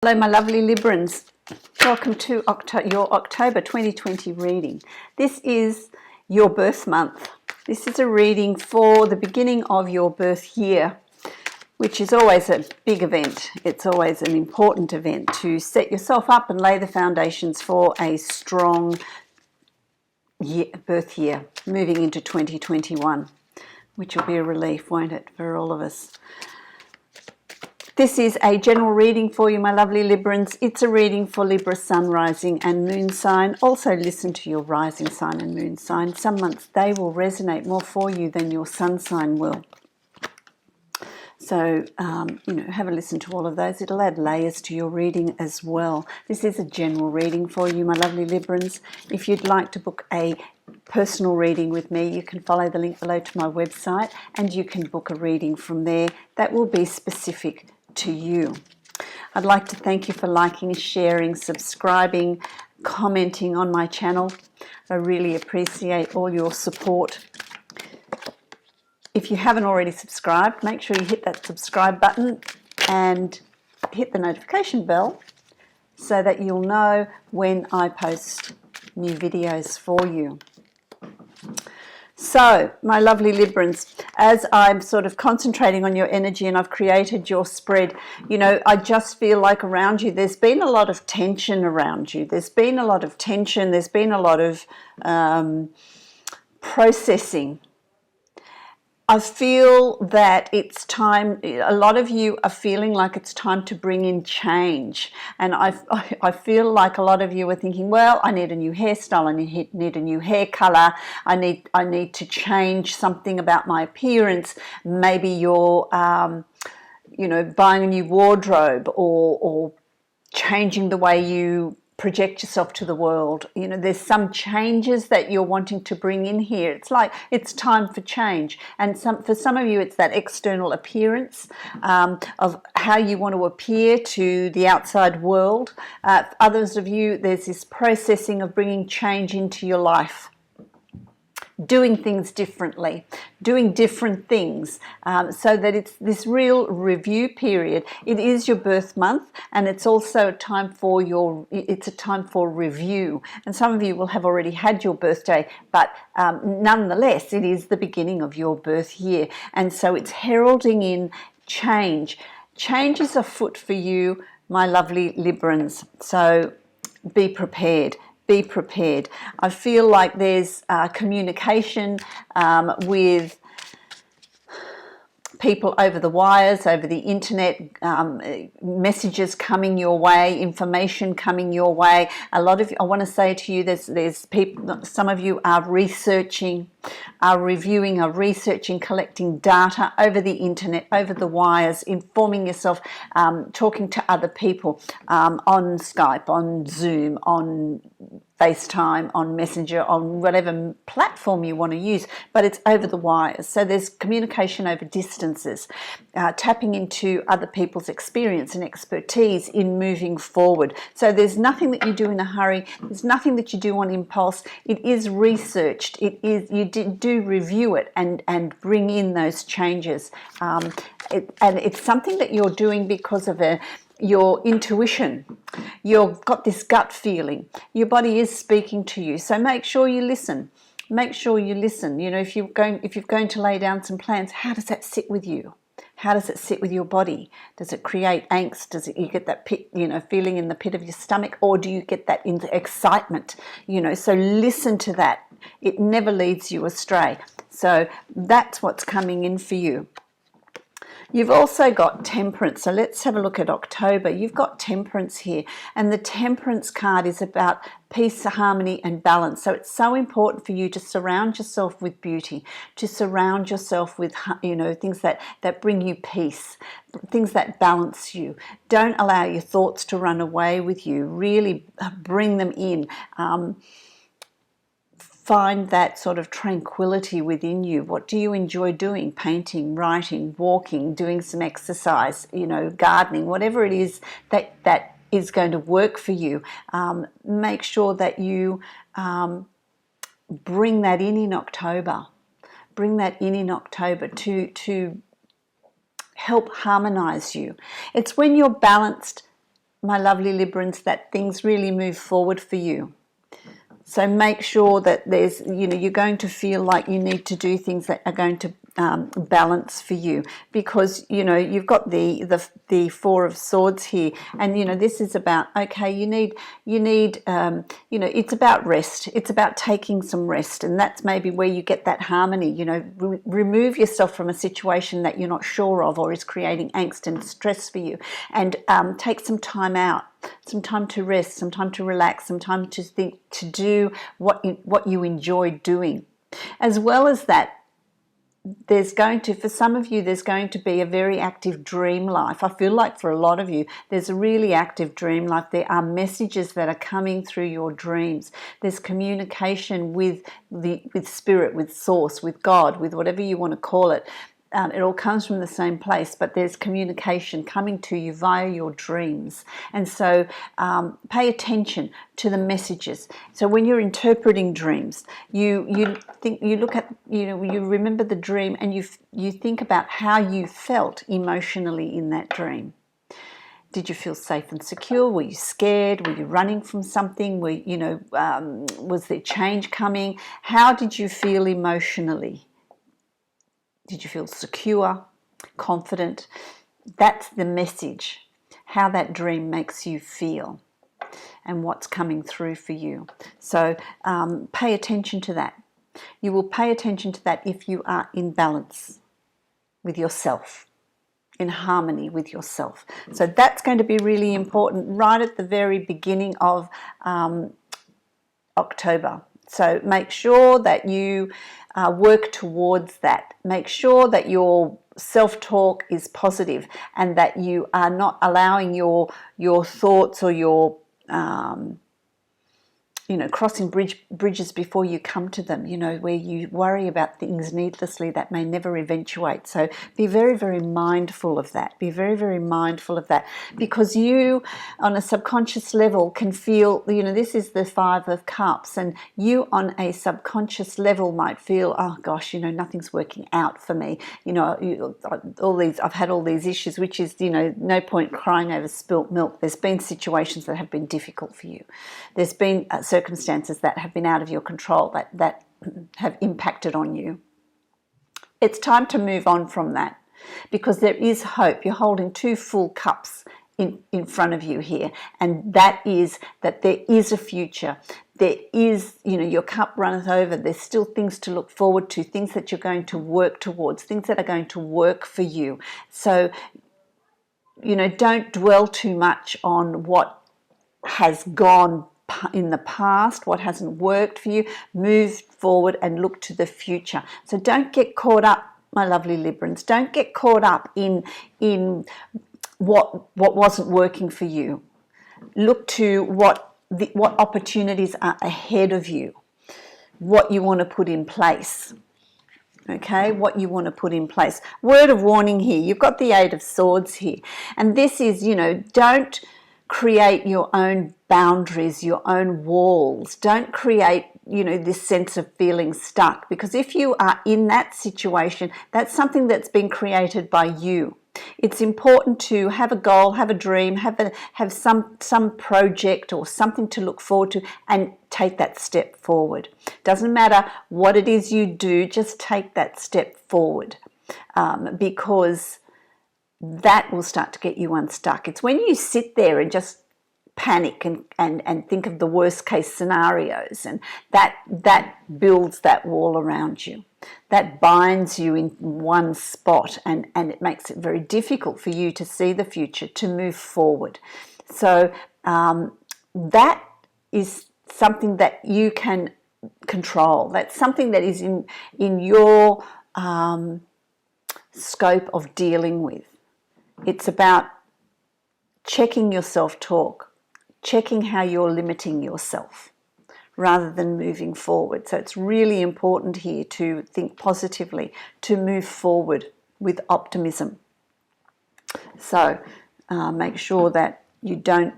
Hello my lovely Librans, welcome to your October 2020 reading. This is your birth month. This is a reading for the beginning of your birth year, which is always a big event. It's always an important event to set yourself up and lay the foundations for a strong birth year moving into 2021, which will be a relief, won't it, for all of us. This is a general reading for you, my lovely Librans. It's a reading for Libra sun, rising and moon sign. Also listen to your rising sign and moon sign. Some months they will resonate more for you than your sun sign will. So, have a listen to all of those. It'll add layers to your reading as well. This is a general reading for you, my lovely Librans. If you'd like to book a personal reading with me, you can follow the link below to my website and you can book a reading from there. That will be specific to you. I'd like to thank you for liking, sharing, subscribing, commenting on my channel. I really appreciate all your support. If you haven't already subscribed, make sure you hit that subscribe button and hit the notification bell so that you'll know when I post new videos for you. So, my lovely Librans, as I'm sort of concentrating on your energy and I've created your spread, I just feel like around you there's been a lot of tension around you. There's been a lot of tension, there's been a lot of processing. I feel that it's time, a lot of you are feeling like it's time to bring in change. And I feel like a lot of you are thinking, well, I need a new hairstyle, I need a new hair color, I need to change something about my appearance. Maybe you're, buying a new wardrobe or changing the way you project yourself to the world. There's some changes that you're wanting to bring in here. It's like it's time for change, and for some of you it's that external appearance of how you want to appear to the outside world. Others of you, there's this processing of bringing change into your life, doing things differently, doing different things, so that it's this real review period. It is your birth month, and it's also a time for review. And some of you will have already had your birthday, but nonetheless, it is the beginning of your birth year, and so it's heralding in change. Change is afoot for you, my lovely Librans. So be prepared. Be prepared. I feel like there's communication with people over the wires, over the internet, messages coming your way, information coming your way. A lot of you, I want to say to you, there's people, some of you are researching, are reviewing, are researching, collecting data over the internet, over the wires, informing yourself, talking to other people on Skype, on Zoom, on FaceTime, on Messenger, on whatever platform you want to use, but it's over the wires. So there's communication over distances, tapping into other people's experience and expertise in moving forward. So there's nothing that you do in a hurry. There's nothing that you do on impulse. It is researched. It is, you do review it and bring in those changes. And it's something that you're doing because of your intuition. You've got this gut feeling. Your body is speaking to you. So make sure you listen. Make sure you listen. If you're going to lay down some plans, how does that sit with you? How does it sit with your body? Does it create angst? Does you get that pit, feeling in the pit of your stomach, or do you get that excitement? So listen to that. It never leads you astray. So that's what's coming in for you. You've also got Temperance. So let's have a look at October. You've got Temperance here, and the Temperance card is about peace, harmony and balance. So it's so important for you to surround yourself with beauty, to surround yourself with things that bring you peace, things that balance you. Don't allow your thoughts to run away with you. Really bring them in. Find that sort of tranquility within you. What do you enjoy doing? Painting, writing, walking, doing some exercise, gardening, whatever it is that is going to work for you. Make sure that you bring that in October. Bring that in October to help harmonize you. It's when you're balanced my lovely Librans, that things really move forward for you. So make sure that there's, you're going to feel like you need to do things that are going to balance for you, because you've got the Four of Swords here, and this is about, okay, you need it's about rest. It's about taking some rest, and that's maybe where you get that harmony. Remove yourself from a situation that you're not sure of or is creating angst and stress for you, and take some time out, some time to rest, some time to relax, some time to think, to do what you enjoy doing. As well as that, for some of you, there's going to be a very active dream life. I feel like for a lot of you, there's a really active dream life. There are messages that are coming through your dreams. There's communication with spirit, with source, with God, with whatever you want to call it. It all comes from the same place, but there's communication coming to you via your dreams. And so pay attention to the messages. So when you're interpreting dreams, you remember the dream, and you think about how you felt emotionally in that dream. Did you feel safe and secure? Were you scared? Were you running from something? Was there change coming? How did you feel emotionally? Did you feel secure, confident? That's the message, how that dream makes you feel and what's coming through for you. So pay attention to that. You will pay attention to that if you are in balance with yourself, in harmony with yourself. So that's going to be really important right at the very beginning of October. So make sure that you work towards that. Make sure that your self-talk is positive, and that you are not allowing your thoughts or your crossing bridges before you come to them, where you worry about things needlessly that may never eventuate. So be very, very mindful of that. Be very, very mindful of that, because you, on a subconscious level, can feel, this is the Five of Cups, and you on a subconscious level might feel, oh gosh, nothing's working out for me. I've had all these issues, which is, no point crying over spilt milk. There's been situations that have been difficult for you. There's been circumstances that have been out of your control that have impacted on you. It's time to move on from that, because there is hope. You're holding two full cups in front of you here, and that is that there is a future. There is, your cup runneth over. There's still things to look forward to, things that you're going to work towards, things that are going to work for you. So, don't dwell too much on what has gone in the past, what hasn't worked for you. Move forward and look to the future. So don't get caught up, my lovely Librans. Don't get caught up in what wasn't working for you. Look to what opportunities are ahead of you, what you want to put in place. Okay, what you want to put in place. Word of warning here, you've got the Eight of Swords here, and this is, don't create your own boundaries, your own walls. Don't create, this sense of feeling stuck, because if you are in that situation, that's something that's been created by you. It's important to have a goal, have a dream, have some project or something to look forward to, and take that step forward. Doesn't matter what it is you do, just take that step forward, because that will start to get you unstuck. It's when you sit there and just panic and think of the worst case scenarios, and that builds that wall around you. That binds you in one spot, and it makes it very difficult for you to see the future, to move forward. So that is something that you can control. That's something that is in your scope of dealing with. It's about checking your self-talk, checking how you're limiting yourself rather than moving forward. So it's really important here to think positively, to move forward with optimism. So make sure that you don't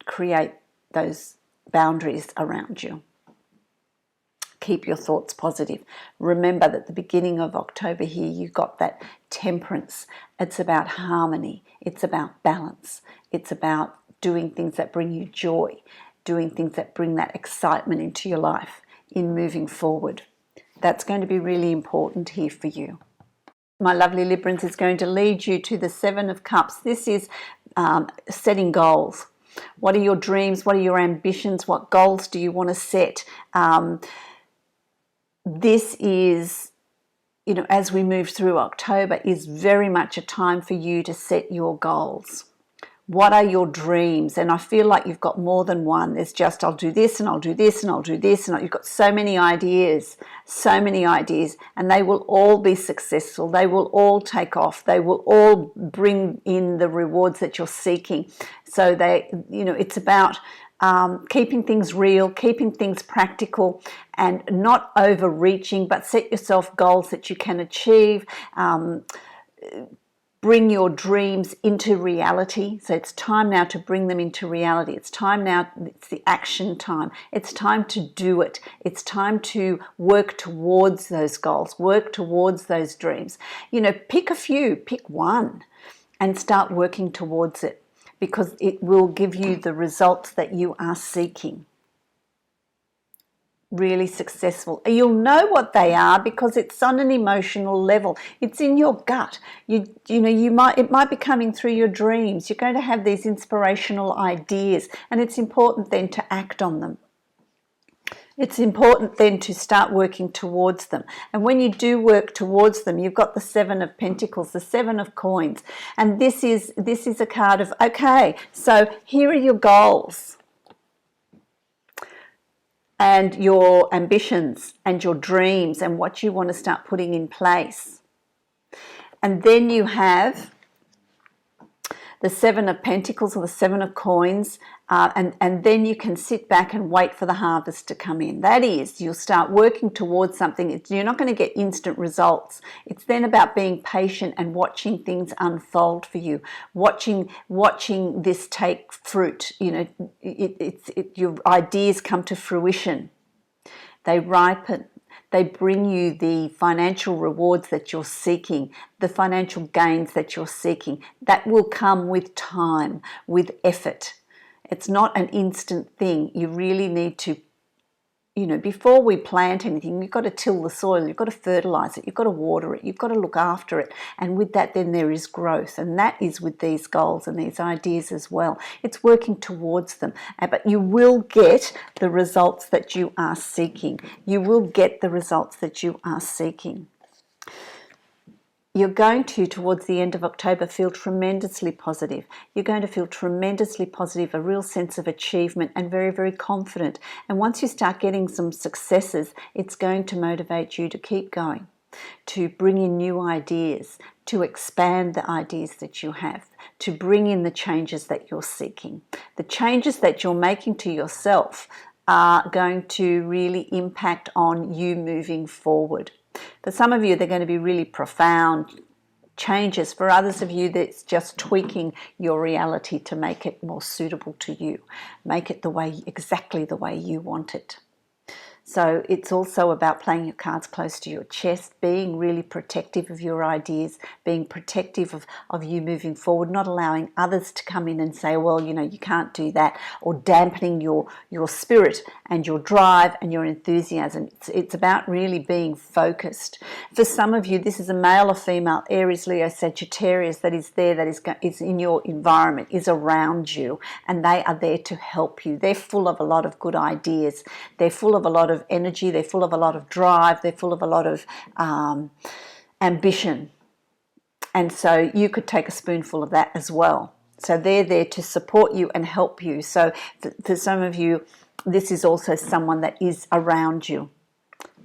create those boundaries around you. Keep your thoughts positive. Remember that at the beginning of October here, you got that temperance. It's about harmony. It's about balance. It's about doing things that bring you joy, doing things that bring that excitement into your life in moving forward. That's going to be really important here for you. My lovely Librans, is going to lead you to the Seven of Cups. This is setting goals. What are your dreams? What are your ambitions? What goals do you want to set? This is, you know, as we move through October, is very much a time for you to set your goals. What are your dreams? And I feel like you've got more than one. There's just, I'll do this and I'll do this and I'll do this. And you've got so many ideas, and they will all be successful. They will all take off. They will all bring in the rewards that you're seeking. So they, you know, it's about keeping things real, keeping things practical, and not overreaching, but set yourself goals that you can achieve. Bring your dreams into reality. So it's time now to bring them into reality. It's time now, it's the action time. It's time to do it. It's time to work towards those goals, work towards those dreams. You know, pick a few, pick one and start working towards it, because it will give you the results that you are seeking. Really successful. You'll know what they are because it's on an emotional level. It's in your gut. You know, it might be coming through your dreams. You're going to have these inspirational ideas, and it's important then to act on them. It's important then to start working towards them. And when you do work towards them, you've got the Seven of Pentacles, the Seven of Coins. And this is a card of, okay, so here are your goals and your ambitions and your dreams and what you want to start putting in place. And then you have the Seven of Pentacles or the Seven of Coins, and then you can sit back and wait for the harvest to come in. That is, you'll start working towards something. You're not going to get instant results. It's then about being patient and watching things unfold for you, watching this take fruit. You know, your ideas come to fruition. They ripen. They bring you the financial rewards that you're seeking, the financial gains that you're seeking. That will come with time, with effort. It's not an instant thing. You really need to, you know, before we plant anything, you've got to till the soil, you've got to fertilize it, you've got to water it, you've got to look after it. And with that, then there is growth. And that is with these goals and these ideas as well. It's working towards them. But you will get the results that you are seeking. You will get the results that you are seeking. You're going to, towards the end of October, feel tremendously positive. You're going to feel tremendously positive, a real sense of achievement, and very, very confident. And once you start getting some successes, it's going to motivate you to keep going, to bring in new ideas, to expand the ideas that you have, to bring in the changes that you're seeking. The changes that you're making to yourself are going to really impact on you moving forward. For some of you, they're going to be really profound changes. For others of you, that's just tweaking your reality to make it more suitable to you, make it exactly the way you want it. So it's also about playing your cards close to your chest, being really protective of your ideas, being protective of you moving forward, not allowing others to come in and say, well, you know, you can't do that, or dampening your spirit and your drive and your enthusiasm. It's about really being focused. For some of you, this is a male or female, Aries, Leo, Sagittarius, that is there, that is in your environment, is around you, and they are there to help you. They're full of a lot of good ideas. They're full of a lot of energy, they're full of a lot of drive, they're full of a lot of ambition. And so you could take a spoonful of that as well. So they're there to support you and help you. So for some of you, this is also someone that is around you,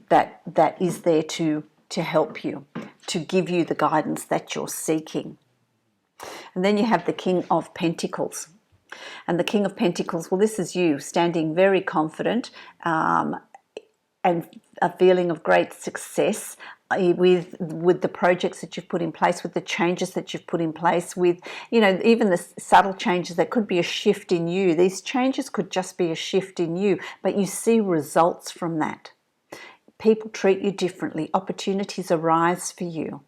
that is there to help you, to give you the guidance that you're seeking. And then you have the King of Pentacles. And the King of Pentacles, well, this is you standing very confident, and a feeling of great success with the projects that you've put in place, with the changes that you've put in place, with, you know, even the subtle changes. That could be a shift in you. These changes could just be a shift in you, but you see results from that. People treat you differently. Opportunities arise for you.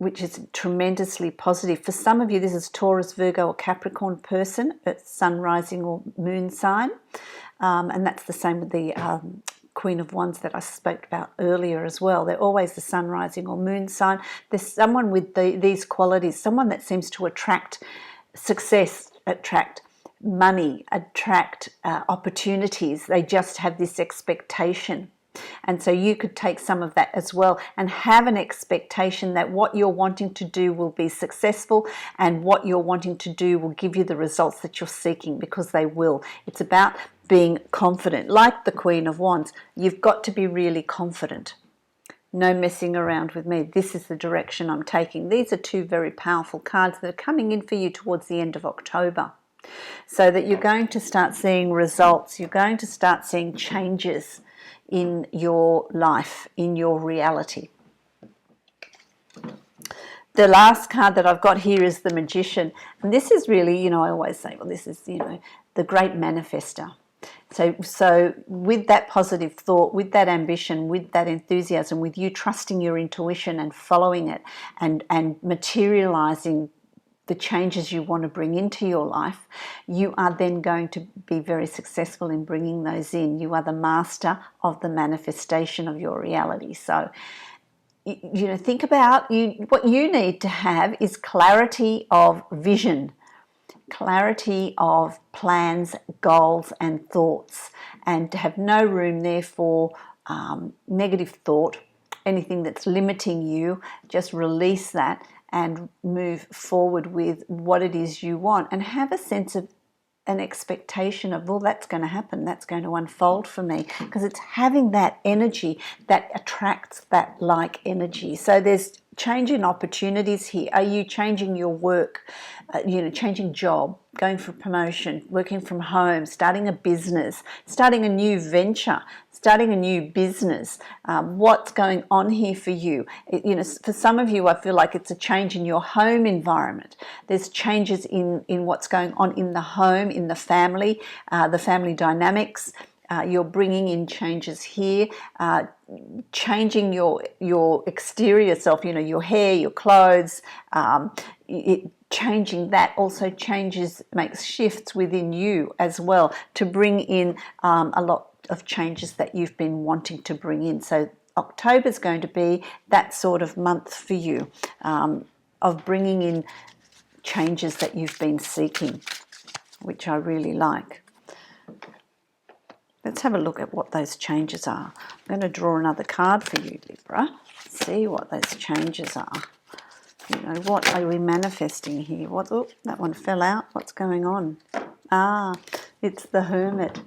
which is tremendously positive. For some of you, this is Taurus, Virgo, or Capricorn person. It's sun, rising, or moon sign. And that's the same with the Queen of Wands that I spoke about earlier as well. They're always the sun, rising, or moon sign. There's someone with these qualities, someone that seems to attract success, attract money, attract opportunities. They just have this expectation. And so you could take some of that as well and have an expectation that what you're wanting to do will be successful, and what you're wanting to do will give you the results that you're seeking, because they will. It's about being confident. Like the Queen of Wands, you've got to be really confident. No messing around with me. This is the direction I'm taking. These are two very powerful cards that are coming in for you towards the end of October. So that you're going to start seeing results. You're going to start seeing changes in your life, in your reality. The last card that I've got here is the Magician. And this is really, I always say, well, this is, the great manifester. So with that positive thought, with that ambition, with that enthusiasm, with you trusting your intuition and following it and materializing the changes you want to bring into your life, you are then going to be very successful in bringing those in. You are the master of the manifestation of your reality. So, think about what you need to have is clarity of vision, clarity of plans, goals, and thoughts, and to have no room there for negative thought, anything that's limiting you. Just release that and move forward with what it is you want, and have a sense of an expectation of, well, that's going to happen, that's going to unfold for me, because it's having that energy that attracts that like energy. So there's changing opportunities here. Are you changing your work, changing job, going for promotion, working from home, starting a business, starting a new venture, starting a new business? What's going on here for you? For some of you, I feel like it's a change in your home environment. There's changes in what's going on in the home, in the family dynamics. You're bringing in changes here, changing your exterior self, your hair, your clothes, changing that also makes shifts within you as well to bring in a lot of changes that you've been wanting to bring in. So October is going to be that sort of month for you, of bringing in changes that you've been seeking, which I really like. Let's have a look at what those changes are. I'm going to draw another card for you, Libra. See what those changes are. What are we manifesting here? Oh, that one fell out. What's going on? It's the Hermit.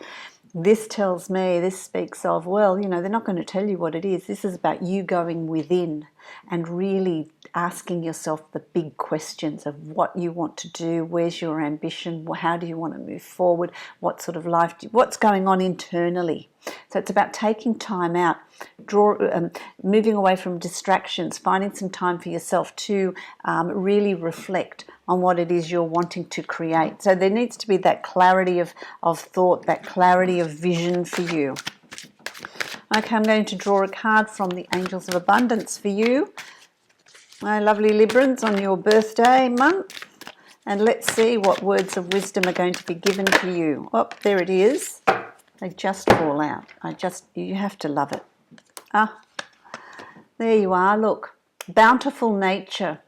This tells me, this speaks of, well, they're not going to tell you what it is. This is about you going within and really asking yourself the big questions of what you want to do, where's your ambition, how do you want to move forward, what sort of life, what's going on internally. So it's about taking time out, moving away from distractions, finding some time for yourself to really reflect on what it is you're wanting to create. So there needs to be that clarity of thought, that clarity of vision for you. Okay, I'm going to draw a card from the Angels of Abundance for you, my lovely Librans, on your birthday month. And let's see what words of wisdom are going to be given to you. Oh, there it is. They just fall out. You have to love it. There you are, look. Bountiful nature.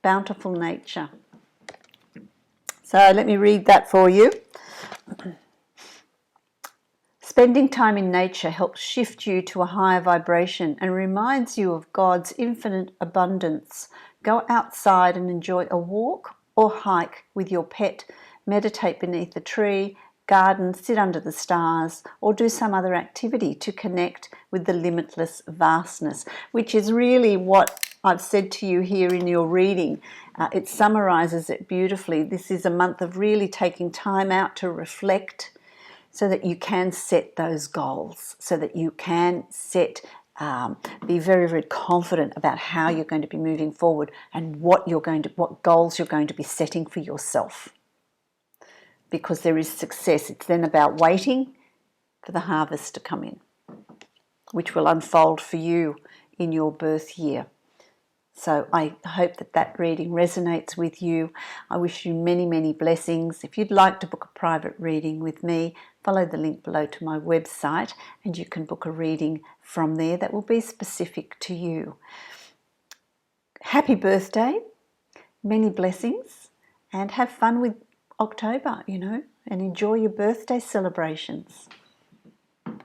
Bountiful nature. So let me read that for you. Spending time in nature helps shift you to a higher vibration and reminds you of God's infinite abundance. Go outside and enjoy a walk or hike with your pet. Meditate beneath a tree, garden, sit under the stars, or do some other activity to connect with the limitless vastness, which is really what I've said to you here in your reading. It summarizes it beautifully. This is a month of really taking time out to reflect so that you can set those goals, so that you can be very, very confident about how you're going to be moving forward and what goals you're going to be setting for yourself. Because there is success. It's then about waiting for the harvest to come in, which will unfold for you in your birth year. So I hope that that reading resonates with you. I wish you many, many blessings. If you'd like to book a private reading with me, follow the link below to my website and you can book a reading from there that will be specific to you. Happy birthday, many blessings, and have fun with October, and enjoy your birthday celebrations.